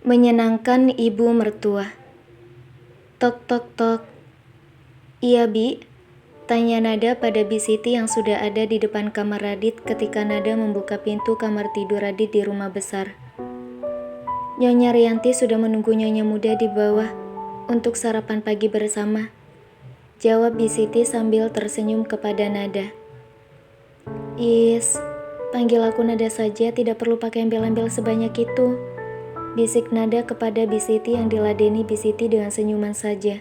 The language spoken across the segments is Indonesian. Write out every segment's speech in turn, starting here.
Menyenangkan ibu mertua. Tok tok tok. Iya Bi, tanya Nada pada Bi Siti yang sudah ada di depan kamar Radit ketika Nada membuka pintu kamar tidur Radit di rumah besar. Nyonya Rianti sudah menunggu Nyonya Muda di bawah untuk sarapan pagi bersama. Jawab Bi Siti sambil tersenyum kepada Nada. Is, panggil aku Nada saja, tidak perlu pakai embel-embel sebanyak itu. Bisik Nada kepada Bi Siti yang diladeni Bi Siti dengan senyuman saja.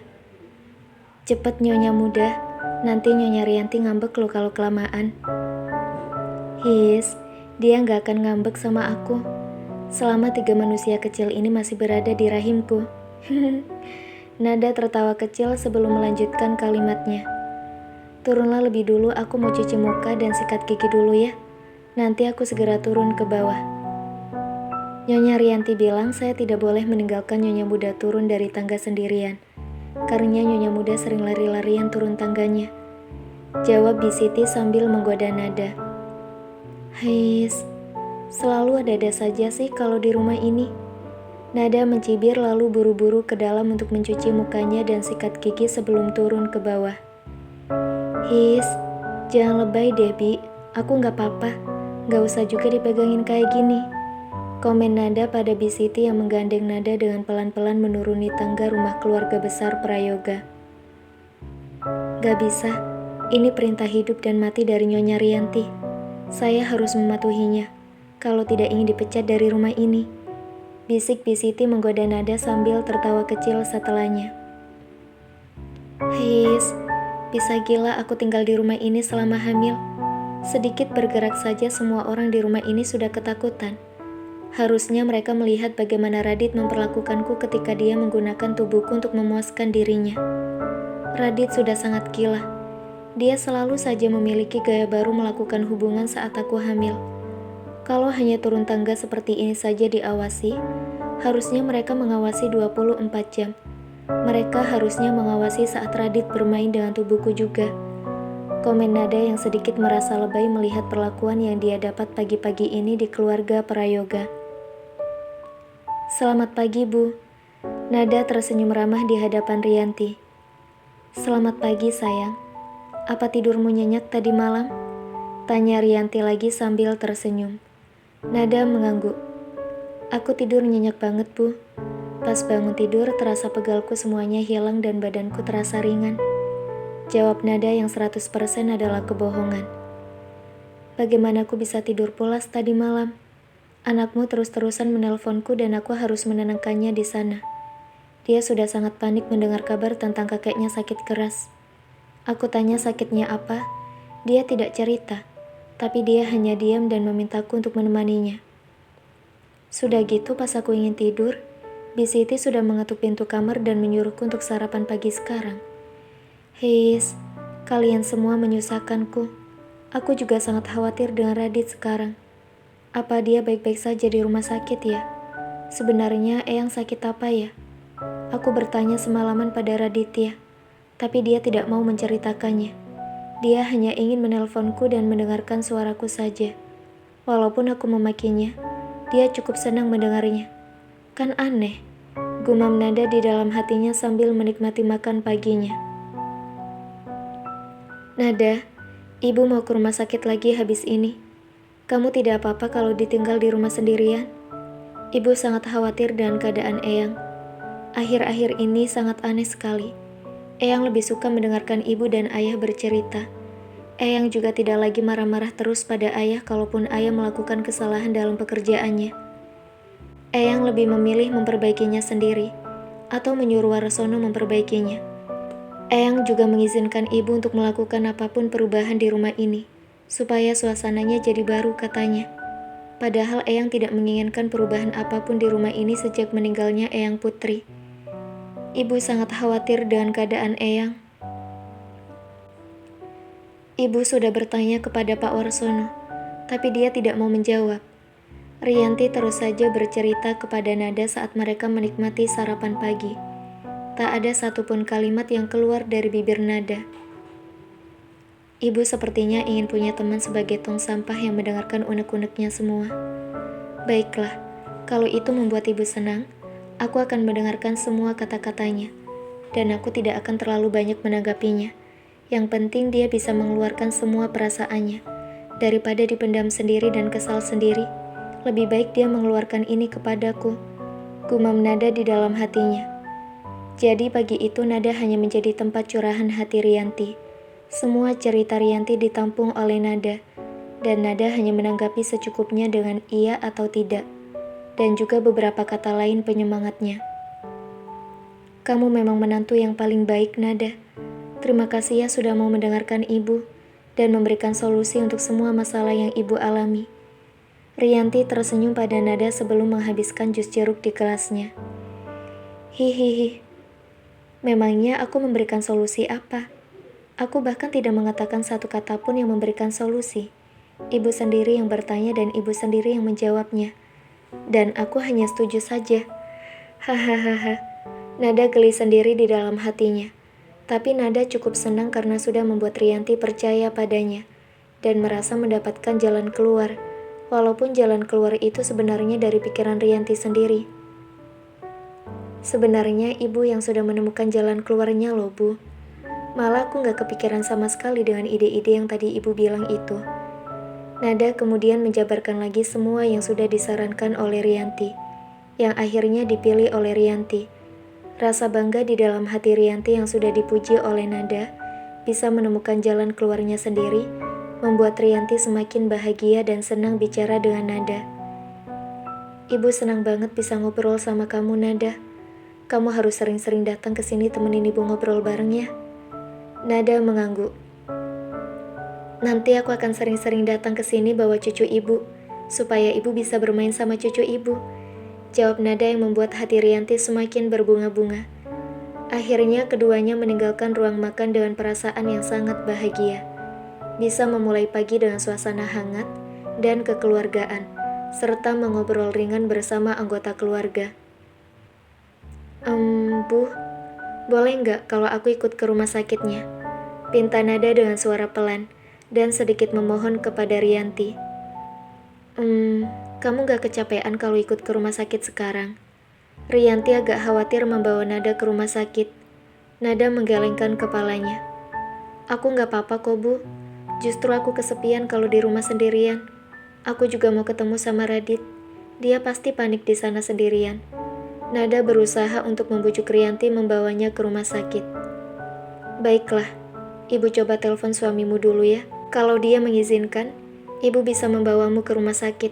Cepet Nyonya Muda, nanti Nyonya Rianti ngambek lo kalau kelamaan. His, dia gak akan ngambek sama aku selama 3 manusia kecil ini masih berada di rahimku. Nada tertawa kecil sebelum melanjutkan kalimatnya. Turunlah lebih dulu, aku mau cuci muka dan sikat gigi dulu ya. Nanti aku segera turun ke bawah. Nyonya Rianti bilang saya tidak boleh meninggalkan Nyonya Muda turun dari tangga sendirian, karena Nyonya Muda sering lari-larian turun tangganya. Jawab Bi Siti sambil menggoda Nada. Hais, selalu ada-ada saja sih kalau di rumah ini. Nada mencibir lalu buru-buru ke dalam untuk mencuci mukanya dan sikat gigi sebelum turun ke bawah. His, jangan lebay deh Bi, aku gak apa-apa, gak usah juga dipegangin kayak gini. Komen Nada pada Bi Siti yang menggandeng Nada dengan pelan-pelan menuruni tangga rumah keluarga besar Prayoga. Gak bisa, ini perintah hidup dan mati dari Nyonya Rianti. Saya harus mematuhinya, kalau tidak ingin dipecat dari rumah ini. Bisik Bi Siti menggoda Nada sambil tertawa kecil setelahnya. His, bisa gila aku tinggal di rumah ini selama hamil. Sedikit bergerak saja semua orang di rumah ini sudah ketakutan. Harusnya mereka melihat bagaimana Radit memperlakukanku ketika dia menggunakan tubuhku untuk memuaskan dirinya. Radit sudah sangat gila. Dia selalu saja memiliki gaya baru melakukan hubungan saat aku hamil. Kalau hanya turun tangga seperti ini saja diawasi, harusnya mereka mengawasi 24 jam. Mereka harusnya mengawasi saat Radit bermain dengan tubuhku juga. Komen Nada yang sedikit merasa lebay melihat perlakuan yang dia dapat pagi-pagi ini di keluarga Prayoga. Selamat pagi, Bu. Nada tersenyum ramah di hadapan Rianti. Selamat pagi, sayang. Apa tidurmu nyenyak tadi malam? Tanya Rianti lagi sambil tersenyum. Nada mengangguk. Aku tidur nyenyak banget, Bu. Pas bangun tidur, terasa pegalku semuanya hilang dan badanku terasa ringan. Jawab Nada yang 100% adalah kebohongan. Bagaimana aku bisa tidur pulas tadi malam? Anakmu terus-terusan menelponku dan aku harus menenangkannya di sana. Dia sudah sangat panik mendengar kabar tentang kakeknya sakit keras. Aku tanya sakitnya apa, dia tidak cerita, tapi dia hanya diam dan memintaku untuk menemaninya. Sudah gitu pas aku ingin tidur, Bi Siti sudah mengetuk pintu kamar dan menyuruhku untuk sarapan pagi sekarang. Heis, kalian semua menyusahkanku. Aku juga sangat khawatir dengan Radit sekarang. Apa dia baik-baik saja di rumah sakit ya? Sebenarnya Eyang sakit apa ya? Aku bertanya semalaman pada Raditya, tapi dia tidak mau menceritakannya. Dia hanya ingin menelponku dan mendengarkan suaraku saja. Walaupun aku memakinya, dia cukup senang mendengarnya. Kan aneh, gumam Nada di dalam hatinya sambil menikmati makan paginya. Nada, ibu mau ke rumah sakit lagi habis ini. Kamu tidak apa-apa kalau ditinggal di rumah sendirian? Ibu sangat khawatir dengan keadaan Eyang. Akhir-akhir ini sangat aneh sekali. Eyang lebih suka mendengarkan ibu dan ayah bercerita. Eyang juga tidak lagi marah-marah terus pada ayah kalaupun ayah melakukan kesalahan dalam pekerjaannya. Eyang lebih memilih memperbaikinya sendiri, atau menyuruh Warsono memperbaikinya. Eyang juga mengizinkan ibu untuk melakukan apapun perubahan di rumah ini, supaya suasananya jadi baru katanya. Padahal Eyang tidak menginginkan perubahan apapun di rumah ini sejak meninggalnya Eyang Putri. Ibu sangat khawatir dengan keadaan Eyang. Ibu sudah bertanya kepada Pak Warsono, tapi dia tidak mau menjawab. Rianti terus saja bercerita kepada Nada saat mereka menikmati sarapan pagi. Tak ada satupun kalimat yang keluar dari bibir Nada. Ibu sepertinya ingin punya teman sebagai tong sampah yang mendengarkan unek-uneknya semua. Baiklah, kalau itu membuat ibu senang, aku akan mendengarkan semua kata-katanya. Dan aku tidak akan terlalu banyak menanggapinya. Yang penting dia bisa mengeluarkan semua perasaannya. Daripada dipendam sendiri dan kesal sendiri, lebih baik dia mengeluarkan ini kepadaku. Gumam Nada di dalam hatinya. Jadi pagi itu Nada hanya menjadi tempat curahan hati Rianti. Semua cerita Rianti ditampung oleh Nada, dan Nada hanya menanggapi secukupnya dengan iya atau tidak, dan juga beberapa kata lain penyemangatnya. Kamu memang menantu yang paling baik, Nada. Terima kasih ya sudah mau mendengarkan ibu, dan memberikan solusi untuk semua masalah yang ibu alami. Rianti tersenyum pada Nada sebelum menghabiskan jus jeruk di gelasnya. Hihihi, memangnya aku memberikan solusi apa? Aku bahkan tidak mengatakan satu kata pun yang memberikan solusi. Ibu sendiri yang bertanya dan ibu sendiri yang menjawabnya. Dan aku hanya setuju saja. Hahaha. Nada geli sendiri di dalam hatinya. Tapi Nada cukup senang karena sudah membuat Rianti percaya padanya dan merasa mendapatkan jalan keluar. Walaupun jalan keluar itu sebenarnya dari pikiran Rianti sendiri. Sebenarnya ibu yang sudah menemukan jalan keluarnya loh, Bu. Malah aku gak kepikiran sama sekali dengan ide-ide yang tadi ibu bilang itu. Nada kemudian menjabarkan lagi semua yang sudah disarankan oleh Rianti, yang akhirnya dipilih oleh Rianti. Rasa bangga di dalam hati Rianti yang sudah dipuji oleh Nada, bisa menemukan jalan keluarnya sendiri, membuat Rianti semakin bahagia dan senang bicara dengan Nada. Ibu senang banget bisa ngobrol sama kamu, Nada. Kamu harus sering-sering datang ke sini temenin ibu ngobrol bareng ya. Nada mengangguk. Nanti aku akan sering-sering datang ke sini bawa cucu ibu, supaya ibu bisa bermain sama cucu ibu. Jawab Nada yang membuat hati Rianti semakin berbunga-bunga. Akhirnya keduanya meninggalkan ruang makan dengan perasaan yang sangat bahagia. Bisa memulai pagi dengan suasana hangat dan kekeluargaan, serta mengobrol ringan bersama anggota keluarga. Bu, boleh nggak kalau aku ikut ke rumah sakitnya? Pinta Nada dengan suara pelan dan sedikit memohon kepada Rianti. Kamu nggak kecapean kalau ikut ke rumah sakit sekarang? Rianti agak khawatir membawa Nada ke rumah sakit. Nada menggelengkan kepalanya. Aku nggak apa-apa kok, Bu. Justru aku kesepian kalau di rumah sendirian. Aku juga mau ketemu sama Radit. Dia pasti panik di sana sendirian. Nada berusaha untuk membujuk Rianti membawanya ke rumah sakit. Baiklah, ibu coba telepon suamimu dulu ya. Kalau dia mengizinkan, ibu bisa membawamu ke rumah sakit.